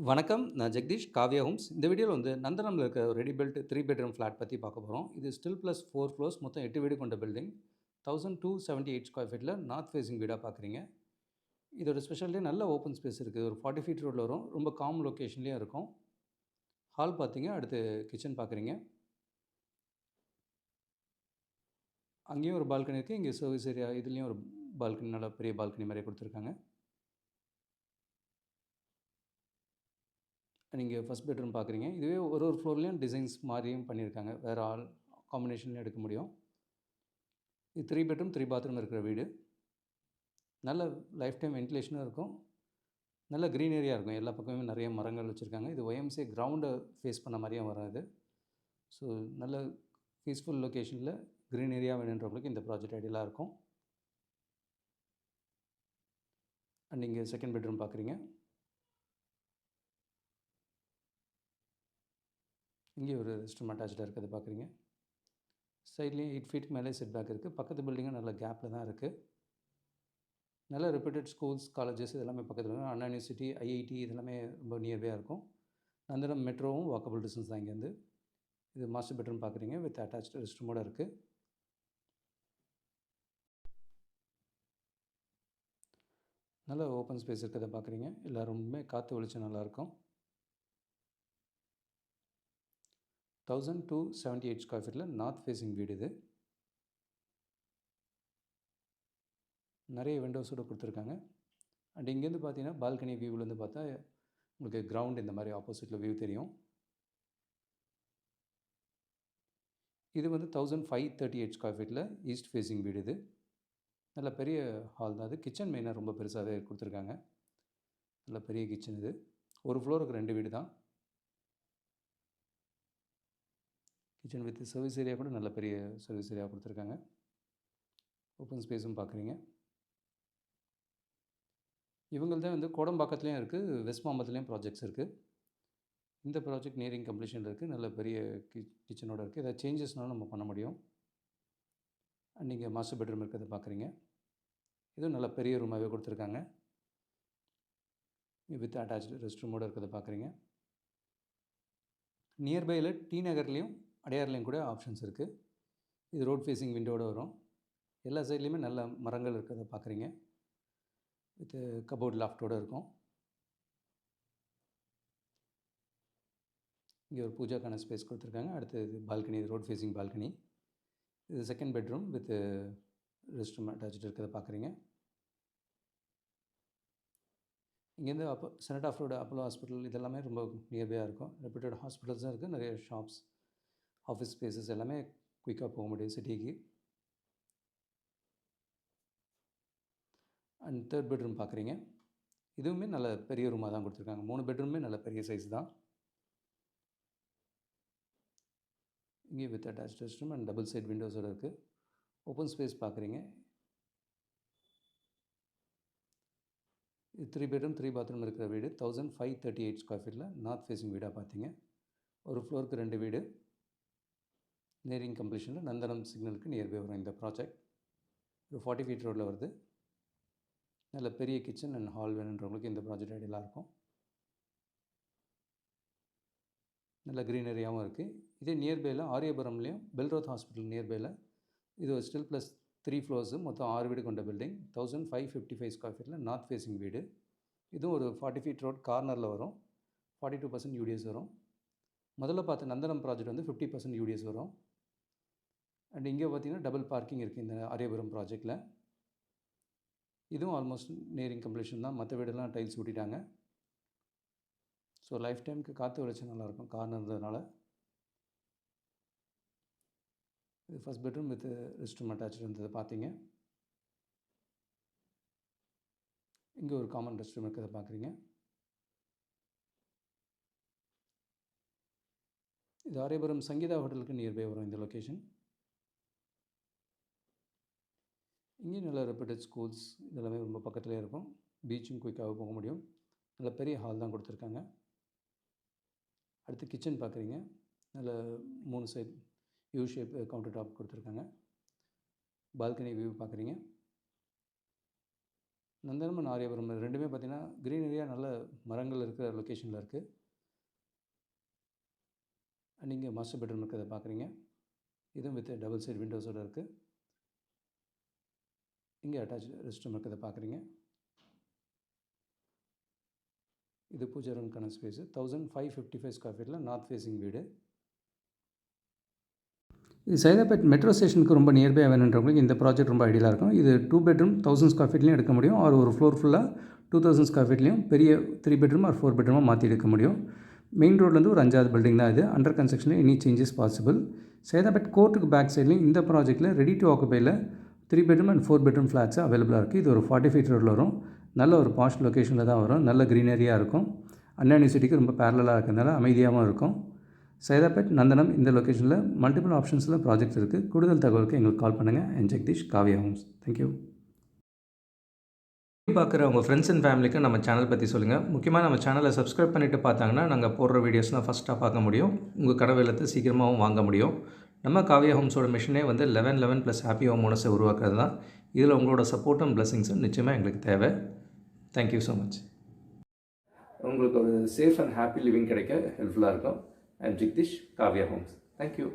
வணக்கம். நான் ஜெகதீஷ், காவ்யா ஹோம்ஸ். இந்த வீடியோல வந்து நந்தனம்ல இருக்க ஒரு ரெடி பில்ட் 3 பெட்ரூம் ஃபிளாட் பத்தி பார்க்க போறோம். இது ஸ்டில் பிளஸ் 4 ஃப்ளோர்ஸ் மொத்தம் 8 வீடு கொண்ட பில்டிங். 1278 ஸ்கொயர் ஃபீட்ல நார்த் ஃபேசிங் வீடா பார்க்குறீங்க. இதோட ஸ்பெஷாலிட்டி நல்ல ஓப்பன் ஸ்பேஸ் இருக்கு. ஒரு 40 ஃபீட் ரோட்ல வரும். ரொம்ப காம் லொகேஷன்லயும் இருக்கும். ஹால் பார்த்தீங்க, அடுத்து கிச்சன் பார்க்குறீங்க. அங்கேயும் ஒரு பால்கனி இருக்கு. இங்க சர்வீஸ் ஏரியா இதுலயும் ஒரு பால்கனி, நல்ல பெரிய பால்கனி மாரியே குடுத்துருக்காங்க. நீங்க ஃபர்ஸ்ட் பெட்ரூம் பார்க்குறீங்க. இதுவே ஒரு ஒரு ஃப்ளோர்லயும் டிசைன்ஸ் மாரியும் பண்ணியிருக்காங்க. வேற காம்பினேஷன்லயும் எடுக்க முடியும். இது 3 பெட்ரூம் 3 பாத்ரூம் இருக்கிற வீடு. நல்ல லைஃப் டைம் வென்டிலேஷனும் இருக்கும். நல்ல க்ரீனரியா இருக்கும். எல்லா பக்கமுமே நிறைய மரங்கள் வச்சுருக்காங்க. இது ஒய்எம்சிஏ கிரவுண்டை ஃபேஸ் பண்ண மாரியும் வரும் இது. ஸோ நல்ல பீஸ்ஃபுல் லொக்கேஷனில் க்ரீனரியா வேணுன்றவங்களுக்கு இந்த ப்ராஜெக்ட் ஐடியலாக இருக்கும். அண்ட் இங்கே செகண்ட் பெட்ரூம் பார்க்குறீங்க. இங்கே ஒரு ரெஸ்ட் ரூம் அட்டாச்சாக இருக்கிறது பார்க்குறீங்க. சைட்லேயும் 8 ஃபீட் மேலே செட் பேக் இருக்குது. பக்கத்து பில்டிங்கும் நல்ல கேப்பில் தான் இருக்குது. நல்ல ரெப்யூட்டட் ஸ்கூல்ஸ், காலேஜஸ் இதெல்லாமே பக்கத்தில் இருக்கும். அண்ணா யூனிவர்சிட்டி, ஐஐடி இதெல்லாமே ரொம்ப நியர்பையாக இருக்கும். நந்தனம் மெட்ரோவும் வாக்கபிள் டிஸ்டன்ஸ் தான் இங்கேருந்து. இது மாஸ்டர் பெட்ரூம் பார்க்குறீங்க. வித் அட்டாச்டு ரெஸ்ட் ரூமோடு இருக்குது. நல்ல ஓப்பன் ஸ்பேஸ் இருக்கிறத பார்க்குறீங்க. எல்லா ரூமுமே காற்று வெளிச்சம் நல்லாயிருக்கும். 1278 ஸ்கொயர் ஃபீட்டில் நார்த் ஃபேஸிங் வீடு இது. நிறைய விண்டோஸோடு கொடுத்துருக்காங்க. அண்ட் இங்கேருந்து பார்த்தீங்கன்னா பால்கனி வியூவிலேருந்து பார்த்தா உங்களுக்கு கிரவுண்ட் இந்த மாதிரி ஆப்போசிட்டில் வியூ தெரியும். இது வந்து 1538 ஸ்கொயர் ஃபீட்டில் ஈஸ்ட் ஃபேஸிங் வீடு இது. நல்ல பெரிய ஹால் தான். அது கிச்சன் மெயினாக ரொம்ப பெருசாகவே கொடுத்துருக்காங்க. நல்ல பெரிய கிச்சன் இது. ஒரு ஃப்ளோருக்கு 2 வீடு தான். கிச்சன் வித் சர்வீஸ் ஏரியா கூட நல்ல பெரிய சர்வீஸ் ஏரியா கொடுத்துருக்காங்க. ஓப்பன் ஸ்பேஸும் பார்க்குறீங்க. இவங்கள்தான் வந்து கோடம்பாக்கத்துலேயும் இருக்குது, வெஸ்ட் மாம்பலத்துலேயும் ப்ராஜெக்ட்ஸ் இருக்குது. இந்த ப்ராஜெக்ட் நியரிங் கம்ப்ளீஷனில் இருக்குது. நல்ல பெரிய கிச்சனோடு இருக்குது. ஏதாவது சேஞ்சஸ்னாலும் நம்ம பண்ண முடியும். அண்ட் நீங்கள் மாஸ்டர் பெட்ரூம் இருக்கிறத பார்க்குறீங்க. இதுவும் நல்ல பெரிய ரூமாகவே கொடுத்துருக்காங்க. வித் அட்டாச்டு ரெஸ்ட் ரூமோடு இருக்கிறத பார்க்குறீங்க. நியர்பையில் டி நகர்லேயும் அடையார்லேயும் கூட ஆப்ஷன்ஸ் இருக்குது. இது ரோட் ஃபேஸிங் விண்டோடு வரும். எல்லா சைட்லேயுமே நல்ல மரங்கள் இருக்கிறத பார்க்குறீங்க. வித் கபோர்ட் லாஃப்டோடு இருக்கும். இங்கே ஒரு பூஜாக்கான ஸ்பேஸ் கொடுத்துருக்காங்க. அடுத்து இது பால்கனி, இது ரோட் ஃபேஸிங் பால்கனி. இது second bedroom with rest room attach இருக்கிறத பார்க்குறீங்க. இங்கேருந்து செனட் ஆஃப் ரோடு அப்போலோ ஹாஸ்பிட்டல் இதெல்லாமே ரொம்ப நியர்பையாக இருக்கும். ரெப்யூட்டட் ஹாஸ்பிட்டல்ஸும் இருக்குது. நிறைய ஷாப்ஸ், ஆஃபீஸ் ஸ்பேசஸ் எல்லாமே குயிக்காக போக முடியும் சிட்டிக்கு. அண்ட் தேர்ட் பெட்ரூம் பார்க்குறீங்க. இதுவுமே நல்ல பெரிய ரூமாக தான் கொடுத்துருக்காங்க. 3 பெட்ரூமே நல்ல பெரிய சைஸ் தான். இங்கே with attached rest room and double side விண்டோஸோடு இருக்குது. ஓப்பன் ஸ்பேஸ் பார்க்குறீங்க. இது 3 பெட்ரூம் 3 பாத்ரூம் இருக்கிற வீடு. 1538 ஸ்கொயர் ஃபீட்டில் நார்த் ஃபேஸிங் வீடாக பார்த்தீங்க. ஒரு ஃப்ளோருக்கு 2 வீடு. நியரிங் கம்ப்ளீஷனில் நந்தனம் சிக்னலுக்கு நியர்பை வரும் இந்த ப்ராஜெக்ட். ஒரு 40 ஃபீட் ரோடில் வருது. நல்ல பெரிய கிச்சன் அண்ட் ஹால் வேணுன்றவங்களுக்கு இந்த ப்ராஜெக்ட் ஐடியலாக இருக்கும். நல்ல க்ரீனரியாகவும் இருக்குது. இதே நியர்பையில் ஆரியபுரம்லேயும் பெல்ரோத் ஹாஸ்பிட்டல் நியர்பையில் இது ஒரு ஸ்டில் ப்ளஸ் 3 ஃப்ளோர்ஸு மொத்தம் 6 வீடு கொண்ட பில்டிங். 1555 ஸ்கொயர் ஃபீட்டில் நார்த் ஃபேஸிங் வீடு. இதுவும் ஒரு 40 ஃபீட் ரோட் கார்னரில் வரும். 42% யூடிஎஸ் வரும். முதல்ல பார்த்த நந்தனம் ப்ராஜெக்ட் வந்து 50% யூடிஎஸ் வரும். அண்ட் இங்கே பார்த்தீங்கன்னா டபுள் பார்க்கிங் இருக்குது இந்த ஆரியபுரம் ப்ராஜெக்டில். இதுவும் ஆல்மோஸ்ட் நியரிங் கம்ப்ளீஷன் தான். மற்ற வீடெல்லாம் டைல்ஸ் ஊட்டிட்டாங்க. ஸோ லைஃப் டைமுக்கு காற்று வெளிச்சம் நல்லாயிருக்கும் கார்னர்ன்றதுனால. இது first bedroom with rest room attach இருந்ததை பார்த்தீங்க. இங்கே ஒரு காமன் ரெஸ்ட் ரூம் இருக்கிறத பார்க்குறீங்க. இது ஆரியபுரம் சங்கீதா ஹோட்டலுக்கு நியர்பை வரும் இந்த லொக்கேஷன். இங்கேயும் நல்ல ரெப்யூட்டட் ஸ்கூல்ஸ் இதெல்லாமே ரொம்ப பக்கத்துலேயே இருக்கும். பீச்சும் குயிக்காக போக முடியும். நல்ல பெரிய ஹால் தான் கொடுத்துருக்காங்க. அடுத்து கிச்சன் பார்க்குறீங்க. நல்ல 3 side U shape counter top கொடுத்துருக்காங்க. பால்கனி வியூ பார்க்குறீங்க. நந்தனம் அண்ட் ஆரியபுரம் ரெண்டுமே பார்த்திங்கன்னா க்ரீனரியாக நல்ல மரங்கள் இருக்கிற லொக்கேஷனில் இருக்குது. நீங்கள் மாஸ்டர் பெட்ரூம் இருக்கிறத பார்க்குறீங்க. இதுவும் வித் டபுள் சைட் விண்டோஸோடு இருக்குது. இங்கே அட்டாச் ரெஸ்ட் ரூம் இருக்கிறத பார்க்குறீங்க. இது பூஜை ரூமுக்கான ஸ்பேஸு. 1555 ஸ்கொயர் ஃபீட்டில் நார்த் ஃபேஸிங் வீடு. இது சைதாப்பேட் மெட்ரோ ஸ்டேஷனுக்கு ரொம்ப நியர்பை வேணுன்றவங்களுக்கு இந்த ப்ராஜெக்ட் ரொம்ப ஐடியலாக இருக்கும். இது 2 பெட்ரூம் 1000 ஸ்கொயர் ஃபீட்லேயும் எடுக்க முடியும். ஒரு ஃப்ளோர் ஃபுல்லாக 2000 ஸ்கொயர் ஃபீட்லேயும் பெரிய 3 பெட்ரூம் 4 பெட்ரூமாக மாற்றி எடுக்க முடியும். மெயின் ரோட்லேருந்து ஒரு 5வது பில்டிங் தான் இது. அண்டர் கன்ஸ்ட்ரக்ஷனில் எனி சேஞ்சஸ் பாசிபிள். சைதாப்பேட் கோர்ட்டுக்கு பேக் சைட்லேயும் இந்த ப்ராஜெக்ட்டில் ரெடி டு ஆக்குபையில் 3 பெட்ரூம் அண்ட் 4 பெட்ரூம் ஃப்ளாட்ஸ் அவைலபிளாக இருக்குது. இது ஒரு 40 ஃபீட் ரோடில் வரும். நல்ல ஒரு பாஷ் லொக்கேஷனில் தான் வரும். நல்ல க்ரீனரியாக இருக்கும். அண்ணா யூனிவர்சிட்டிக்கு ரொம்ப பேரலாக இருக்கிறதுனால அமைதியாகவும் இருக்கும். சைதாப்பேட், நந்தனம் இந்த லொக்கேஷனில் மல்டிபிள் ஆப்ஷன்ஸில் ப்ராஜெக்ட்ஸ் இருக்குது. கூடுதல் தகவலுக்கு எங்களுக்கு கால் பண்ணுங்கள். என் ஜெகதீஷ், காவியா ஹோம்ஸ். தேங்க்யூ. பார்க்குற உங்கள் ஃப்ரெண்ட்ஸ் அண்ட் ஃபேமிலிக்கு நம்ம சேனல் பற்றி சொல்லுங்கள். முக்கியமாக நம்ம சேனலை சப்ஸ்கிரைப் பண்ணிவிட்டு பார்த்தாங்கன்னா நாங்கள் போடுற வீடியோஸ்லாம் ஃபஸ்ட்டாக பார்க்க முடியும். உங்கள் கனவு இல்லத்தை சீக்கிரமாகவும் வாங்க முடியும். நம்ம காவியா ஹோம்ஸோட மிஷனே வந்து 11 + ஹாப்பி ஹோம் ஓனர்ஸை உருவாக்குறது தான். இதில் உங்களோட சப்போர்ட்டும் பிளெஸிங்ஸும் நிச்சயமாக எங்களுக்கு தேவை. Thank you so much. உங்களுக்கு ஒரு சேஃப் அண்ட் ஹாப்பி லிவிங் கிடைக்க ஹெல்ப்ஃபுல்லாக இருக்கும். I am Jagadeesh, Kavya homes. Thank you.